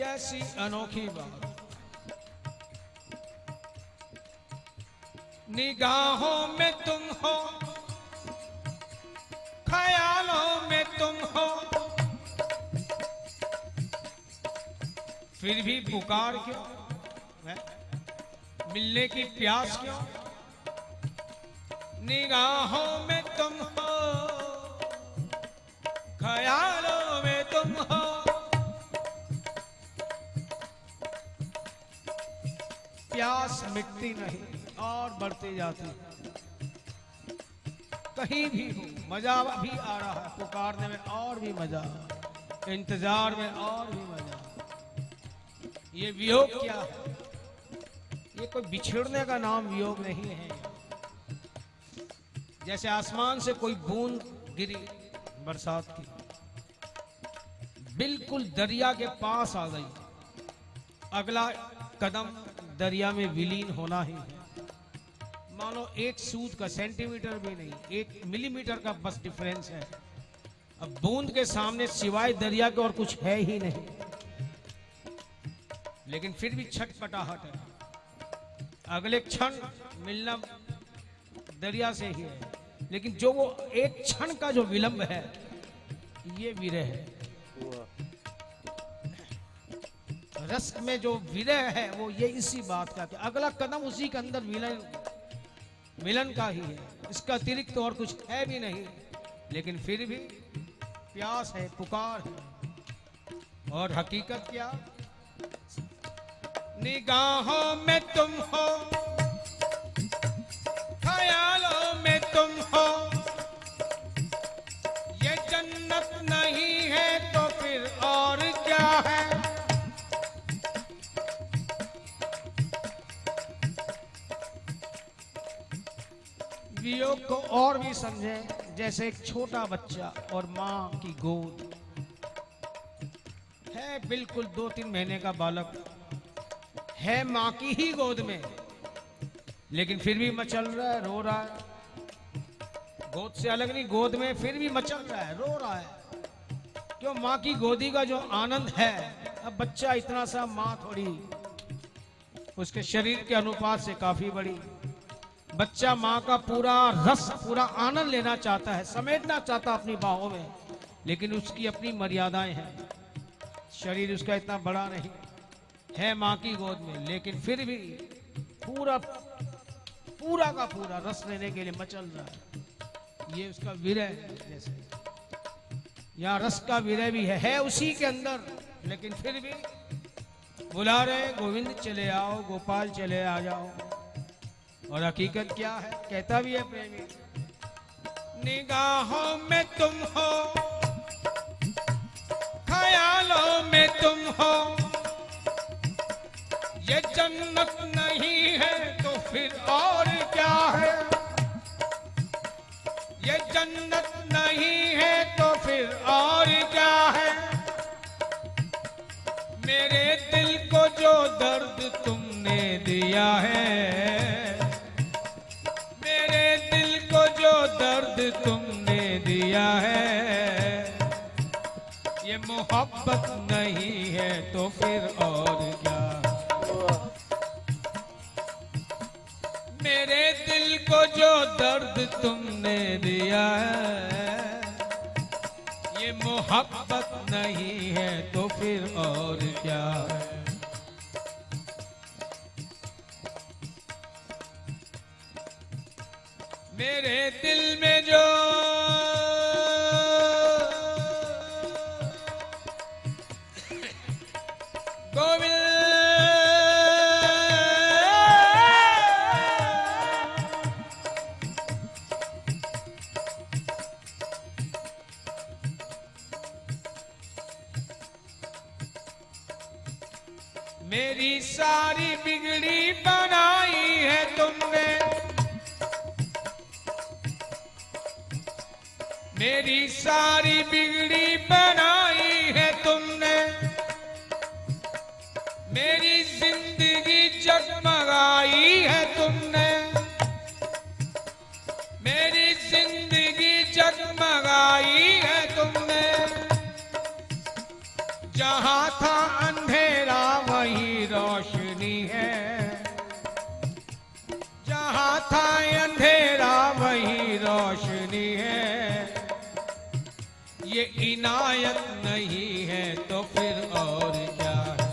कैसी अनोखी बात। निगाहों में तुम हो, ख्यालों में तुम हो, फिर भी पुकार क्यों है? मिलने की प्यास क्यों? निगाहों में तुम हो, ख्यालों में तुम हो, प्यास मिटती नहीं और बढ़ती जाती। कहीं भी हो मजा भी आ रहा है, पुकारने में और भी मजा, इंतजार में और भी मजा। ये वियोग क्या है? ये कोई बिछड़ने का नाम वियोग नहीं है। जैसे आसमान से कोई बूंद गिरी बरसात की, बिल्कुल दरिया के पास आ गई, अगला कदम दरिया में विलीन होना ही है। मानो एक सूत का, सेंटीमीटर भी नहीं, 1 मिलीमीटर का बस डिफरेंस है। अब बूंद के सामने सिवाय दरिया के और कुछ है ही नहीं, लेकिन फिर भी छटपटाहट है। अगले क्षण मिलना दरिया से ही है, लेकिन जो वो एक क्षण का जो विलंब है, ये विरह है। रस में जो विरह है वो ये इसी बात का कि अगला कदम उसी के अंदर मिलन का ही है। इसका अतिरिक्त और कुछ है भी नहीं, लेकिन फिर भी प्यास है, पुकार है। और हकीकत क्या? निगाहों में तुम हो, ख्यालों में तुम हो, ये जन्नत नहीं है तो फिर और क्या है? वियोग को और भी समझें जैसे एक छोटा बच्चा और माँ की गोद है। बिल्कुल 2-3 महीने का बालक है माँ की ही गोद में, लेकिन फिर भी मचल रहा है, रो रहा है। गोद से अलग नहीं, गोद में फिर भी मचल रहा है, रो रहा है। क्यों? माँ की गोदी का जो आनंद है, अब बच्चा इतना सा, माँ थोड़ी उसके शरीर के अनुपात से काफी बड़ी। बच्चा माँ का पूरा रस, पूरा आनंद लेना चाहता है, समेटना चाहता अपनी बाहों में, लेकिन उसकी अपनी मर्यादाएं हैं। शरीर उसका इतना बड़ा नहीं है माँ की गोद में, लेकिन फिर भी पूरा का पूरा रस लेने के लिए मचल रहा है। ये उसका विरह है। जैसे यहाँ रस का विरह भी है उसी के अंदर, लेकिन फिर भी बुला रहे, गोविंद चले आओ, गोपाल चले आ जाओ। और हकीकत क्या है? कहता भी है प्रेमी, निगाहों में तुम हो, ख्यालों में तुम हो, ये जन्नत नहीं है तो फिर और क्या है? ये जन्नत नहीं है तो फिर और क्या है? मेरे दिल को जो दर्द तुमने दिया है, दर्द तुमने दिया है, ये मोहब्बत नहीं है तो फिर और क्या? मेरे दिल को जो दर्द तुमने दिया है, ये मोहब्बत नहीं है तो फिर और क्या है? मेरे दिल में जो गोविंद मेरी सारी बिगड़ी बनाई है तुमने, मेरी सारी बिगड़ी बनाई है तुमने, मेरी जिंदगी जगमगाई है तुमने, मेरी जिंदगी जगमगाई है तुमने। जहां था अंधेरा नहीं है, ये इनायत नहीं है तो फिर और क्या है,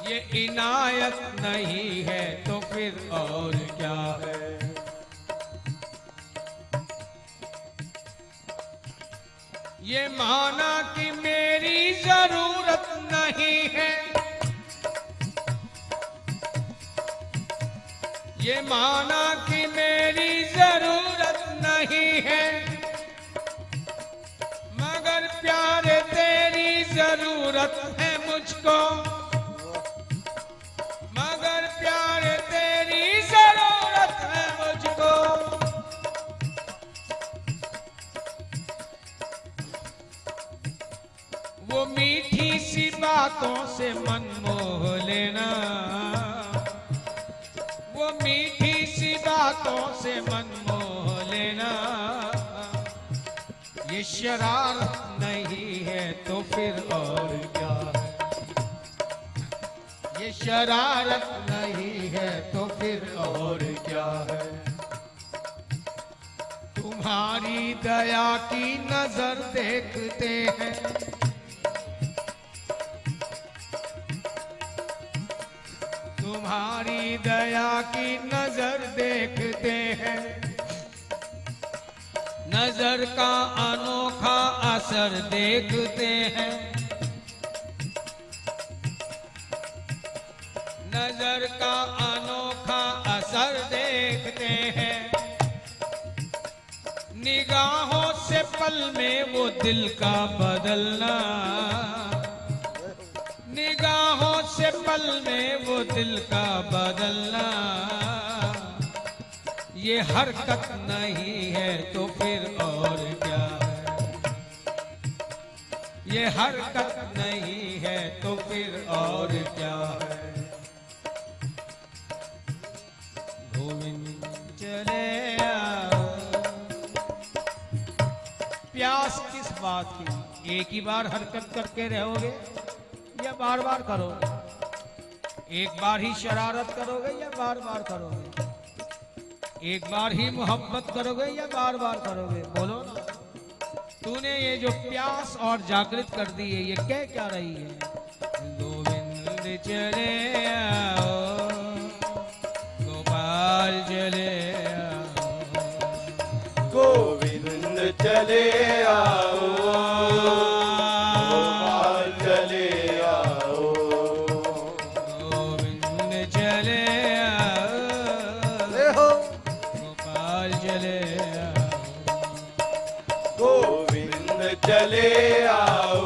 ये इनायत नहीं है तो फिर और क्या है। ये माना कि मेरी जरूरत नहीं है, ये माना कि मेरी जरूरत नहीं है, मगर प्यारे तेरी जरूरत है मुझको, मगर प्यारे तेरी जरूरत है मुझको। वो मीठी सी बातों से मन मोह लेना, वो मीठी सी बातों से मन मोह लेना, ये शरारत नहीं है तो फिर और क्या है, ये शरारत नहीं है तो फिर और क्या है। तुम्हारी दया की नजर देखते हैं, तुम्हारी दया की नजर देखते हैं, नजर का अनोखा असर देखते हैं, नजर का अनोखा असर देखते हैं, निगाहों से पल में वो दिल का बदलना, निगाहों से पल में वो दिल का बदलना, ये हरकत नहीं है तो फिर और क्या है, ये हरकत नहीं है तो फिर और क्या है। गोविंद चले आओ। प्यास किस बात की, एक ही बार हरकत करके रहोगे या बार बार करोगे, एक बार ही शरारत करोगे या बार बार करोगे, एक बार ही मोहब्बत करोगे या बार बार करोगे, बोलो ना। तूने ये जो प्यास और जागृत कर दी है, ये कह क्या रही है। गोविंद चले आओ, गोपाल चले आओ, गोविंद चले आओ, गोपाल चले आओ, गोविंद चले आओ, गोपाल चले आओ, गोविंद चले आओ,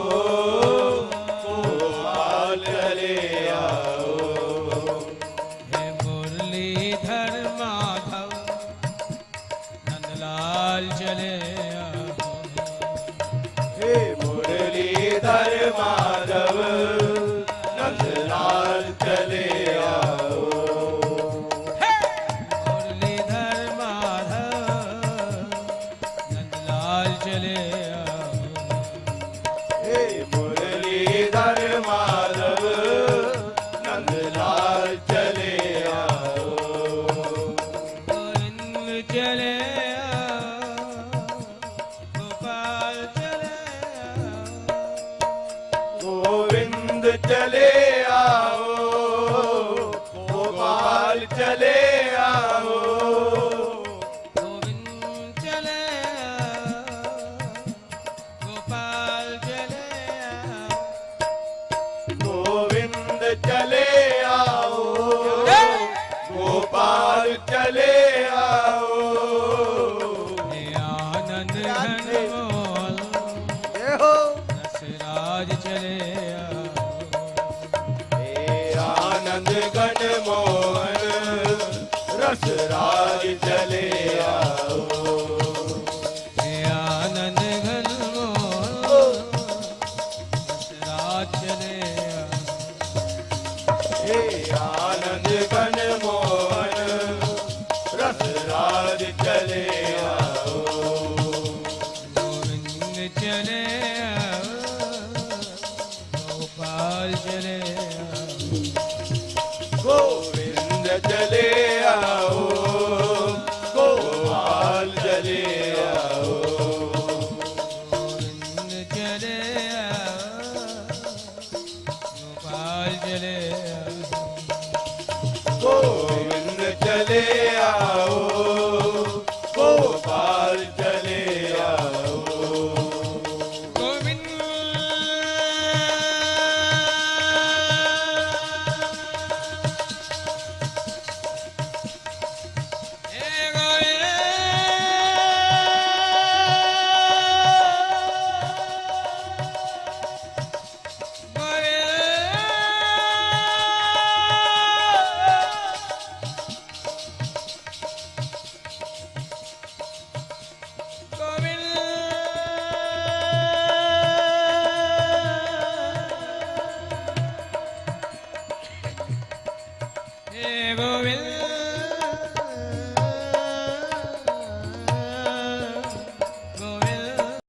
गोपाल चले आओ, हे मुरलीधर माधव नंदलाल चले आओ, हे मुरलीधर माधव नंदलाल चले आओ, मुरलीधर माधव नंदलाल चले आओ, हे मुरलीधर माधव नंदलाल चले आओ, गोविंद चले आओ, गोपाल चले आओ, गोविंद चले आओ, गोपाल चले आओ, गोविंद चले आओ, गोपाल चले आओ, गोविंद चले आओ, गोपाल चले आओ, हे आनंद घन मोल रसराज चले आओ, हे आनंद घन मोहन रसराज चले आओ, हे आनंद घन मोल रसराज चले आओ, हे आनंद घन मोहन रसराज चले आओ, गोविंद चले आओ, गोपाल चले आओ, गोविंद चले आओ,